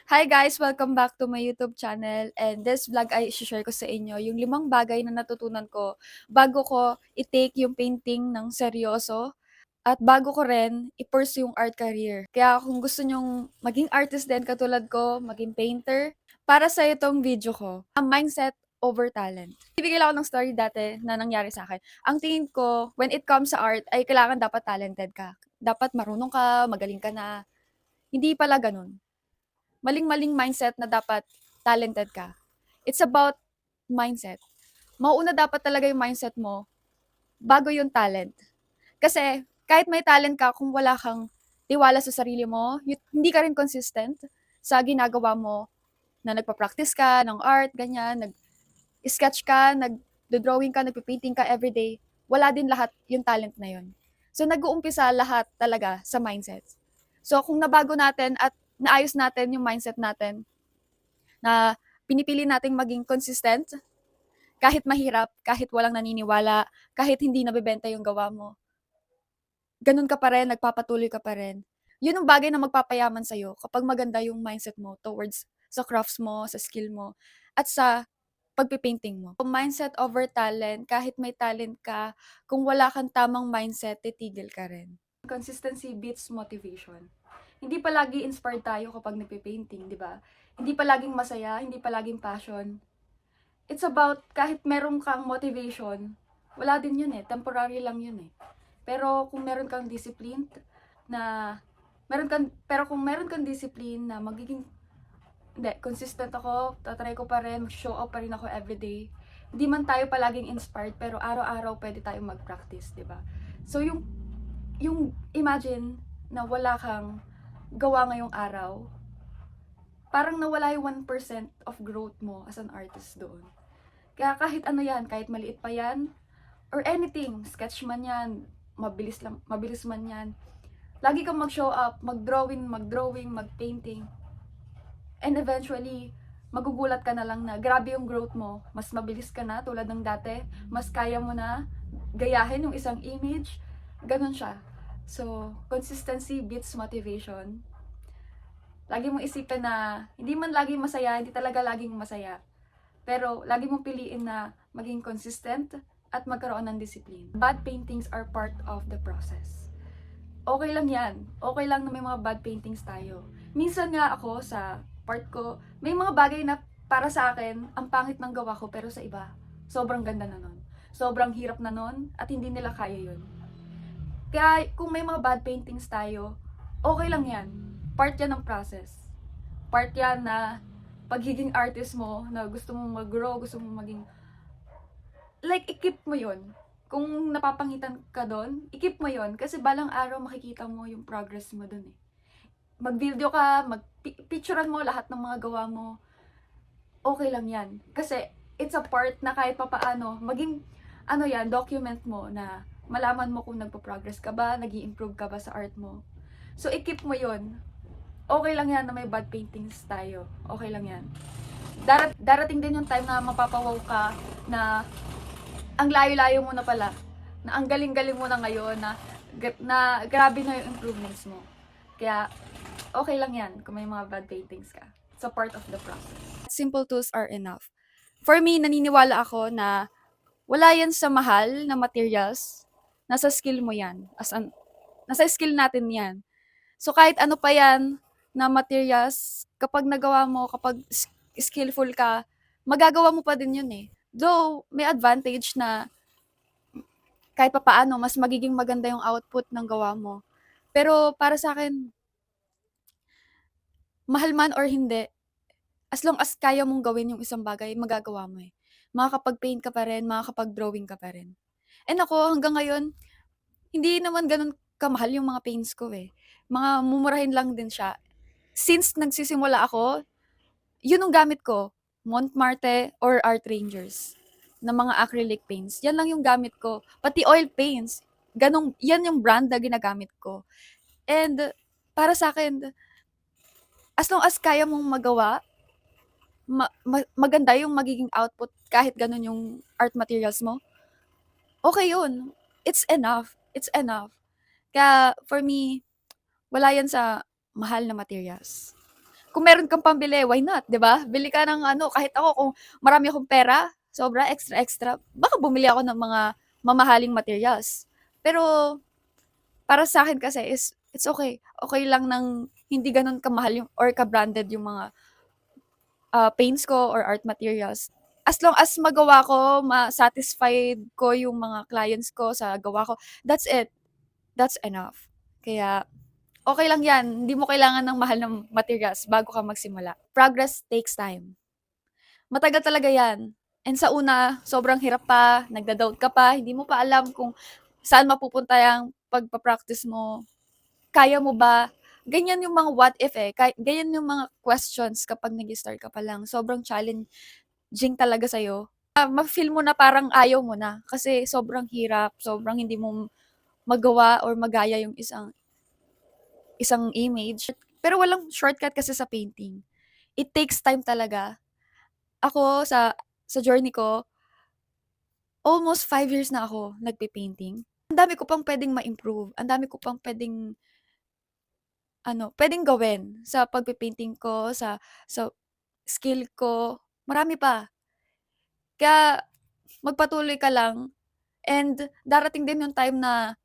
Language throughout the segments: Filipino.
Hi guys! Welcome back to my YouTube channel, and this vlog ay i-share ko sa inyo yung 5 bagay na natutunan ko bago ko i-take yung painting ng seryoso at bago ko rin i-pursue yung art career. Kaya kung gusto nyong maging artist din katulad ko, maging painter, para sa itong video ko, ang mindset over talent. Bibigay lang ako ng story dati na nangyari sa akin. Ang tingin ko, when it comes sa art, ay kailangan dapat talented ka. Dapat marunong ka, magaling ka na. Hindi pala ganun. Maling-maling mindset na dapat talented ka. It's about mindset. Mauuna dapat talaga yung mindset mo bago yung talent. Kasi kahit may talent ka, kung wala kang tiwala sa sarili mo, hindi ka rin consistent sa ginagawa mo na nagpa-practice ka ng art, ganyan, nag-sketch ka, nag-drawing ka, nagpi-painting ka everyday, wala din lahat yung talent na yun. So nag-uumpisa lahat talaga sa mindset. So kung nabago natin at naayos natin yung mindset natin, na pinipili nating maging consistent, kahit mahirap, kahit walang naniniwala, kahit hindi nabebenta yung gawa mo. Ganun ka pa rin, nagpapatuloy ka pa rin. Yun ang bagay na magpapayaman sa'yo kapag maganda yung mindset mo towards sa crafts mo, sa skill mo, at sa pagpipainting mo. Mindset over talent, kahit may talent ka, kung wala kang tamang mindset, titigil ka rin. Consistency beats motivation. Hindi palagi inspired tayo kapag nagpe-painting, di ba? Hindi palaging masaya, hindi palaging passion. It's about kahit meron kang motivation, wala din yun eh, temporary lang yun eh. Pero kung meron kang discipline na pero kung meron kang discipline na magiging hindi, consistent ako, tatry ko pa rin, show up pa rin ako everyday. Hindi man tayo palaging inspired, pero araw-araw pwede tayong mag-practice, di ba? So yung imagine na wala kang gawa ngayong araw, parang nawala yung 1% of growth mo as an artist doon. Kaya kahit ano yan, kahit maliit pa yan, or anything, sketch man yan, mabilis man yan, lagi kang mag-show up, mag-drawing, mag-painting, and eventually, magugulat ka na lang na grabe yung growth mo, mas mabilis ka na tulad ng dati, mas kaya mo na gayahin yung isang image, ganun siya. So, consistency beats motivation. Lagi mong isipin na hindi man laging masaya, hindi talaga laging masaya. Pero lagi mong piliin na maging consistent at magkaroon ng discipline. Bad paintings are part of the process. Okay lang yan. Okay lang na may mga bad paintings tayo. Minsan nga ako sa part ko, may mga bagay na para sa akin, ang pangit ng gawa ko, pero sa iba, sobrang ganda na nun. Sobrang hirap na nun at hindi nila kaya yun. Kaya kung may mga bad paintings tayo, okay lang yan. Part yan ng process. Part yan na pagiging artist mo, na gusto mong mag-grow, gusto mong maging, like, i-keep mo yun. Kung napapangitan ka doon, i-keep mo yun. Kasi balang araw makikita mo yung progress mo doon eh. Mag-video ka, mag-picturean mo lahat ng mga gawa mo. Okay lang yan. Kasi it's a part na kahit papaano, maging, ano yan, document mo na malaman mo kung nagpo-progress ka ba, nag-i-improve ka ba sa art mo. So, i-keep mo yun. Okay lang yan na may bad paintings tayo. Okay lang yan. Darating din yung time na mapapawaw ka na ang layo-layo mo na pala, na ang galing-galing mo na ngayon, na grabe na yung improvements mo. Kaya, okay lang yan kung may mga bad paintings ka. It's a part of the process. Simple tools are enough. For me, naniniwala ako na wala yan sa mahal na materials, nasa skill mo yan. Nasa skill natin yan. So kahit ano pa yan na materials, kapag nagawa mo, kapag skillful ka, magagawa mo pa din yun eh. Though, may advantage na kahit papaano, mas magiging maganda yung output ng gawa mo. Pero para sa akin, mahal man or hindi, as long as kaya mong gawin yung isang bagay, magagawa mo eh. Makakapag-paint ka pa rin, makakapag-drawing ka pa rin. And ako, hanggang ngayon, hindi naman ganun kamahal yung mga paints ko eh. Mga mumurahin lang din siya. Since nagsisimula ako, yun ang gamit ko. Montmartre or Art Rangers na mga acrylic paints. Yan lang yung gamit ko. Pati oil paints. Yan yung brand na ginagamit ko. And para sa akin, as long as kaya mong magawa, maganda yung magiging output kahit ganun yung art materials mo, okay yun. It's enough. It's enough. Kaya for me, wala yan sa mahal na materials. kung meron kang pambili, why not, 'di ba? Bili ka ng ano, kahit ako kung marami akong pera, sobra, extra-extra, baka bumili ako ng mga mamahaling materials. Pero para sa akin kasi is it's okay. Okay lang ng hindi gano'n kamahal yung or ka-branded yung mga, paints ko or art materials. As long as magawa ko, ma-satisfied ko yung mga clients ko sa gawa ko, that's it, that's enough. Kaya okey lang 'yan, hindi mo kailangan ng mahal ng materials bago ka magsimula. Progress takes time. Matagal talaga 'yan, and sa una sobrang hirap pa, nagda-doubt ka pa, hindi mo pa alam kung saan mapupunta yang pagpa-practice mo, kaya mo ba? Ganyan yung mga what if, eh, ganyan yung mga questions kapag nag-start ka pa lang, sobrang challenging talaga sa'yo. Mafe-feel mo na parang ayaw mo na kasi sobrang hirap, sobrang hindi mo magawa or magaya yung isang isang image. Pero walang shortcut kasi sa painting. It takes time talaga. Ako sa journey ko, almost 5 years na ako nagpe-painting. Ang dami ko pang puwedeng ma-improve, ang dami ko pang puwedeng ano, puwedeng gawin sa pagpe-painting ko, sa skill ko, marami pa. Kaya magpatuloy ka lang and darating din yung time na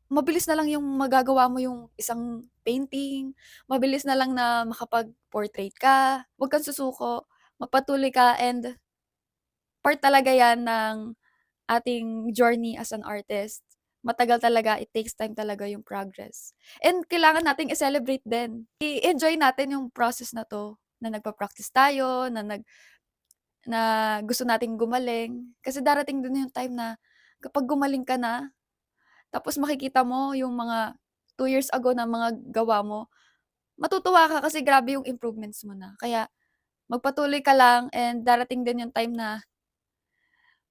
mabilis na lang yung magagawa mo yung isang painting, mabilis na lang na makapag-portrait ka, 'wag kang susuko, magpatuloy ka and part talaga 'yan ng ating journey as an artist. Matagal talaga, it takes time talaga yung progress. And kailangan nating i-celebrate din. I-enjoy natin yung process na 'to, na nagpa-practice tayo, na gusto nating gumaling. Kasi darating din yung time na kapag gumaling ka na, tapos makikita mo yung mga 2 years ago na mga gawa mo, matutuwa ka kasi grabe yung improvements mo na. Kaya magpatuloy ka lang and darating din yung time na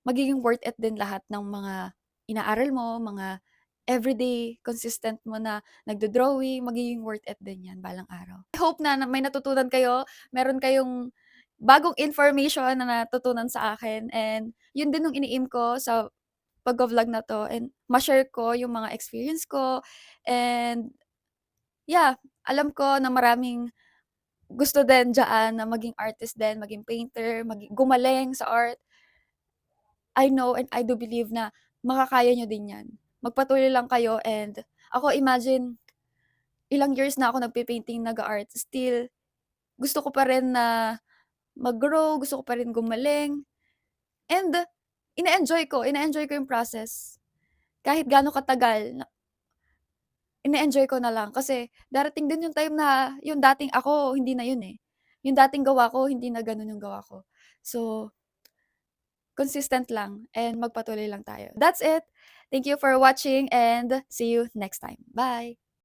magiging worth it din lahat ng mga inaaral mo, mga everyday consistent mo na nagdo-drawing, magiging worth it din 'yan balang araw. I hope na may natutunan kayo, meron kayong bagong information na natutunan sa akin and yun din yung ini-aim ko sa pagvo-vlog na 'to and ma-share ko yung mga experience ko and yeah, alam ko na maraming gusto din diyaan na maging artist din, maging painter, gumaling sa art. I know and I do believe na makakaya niyo din 'yan. Magpatuloy lang kayo and ako imagine ilang years na ako nagpe-painting, nag-a-art, still gusto ko pa rin na mag-grow, gusto ko pa rin gumaling and ine-enjoy ko yung process. Kahit gaano katagal ine-enjoy ko na lang kasi darating din yung time na yung dating ako hindi na yun, eh. Yung dating gawa ko hindi na gano'n yung gawa ko. So, consistent lang and magpatuloy lang tayo. That's it. Thank you for watching and see you next time. Bye.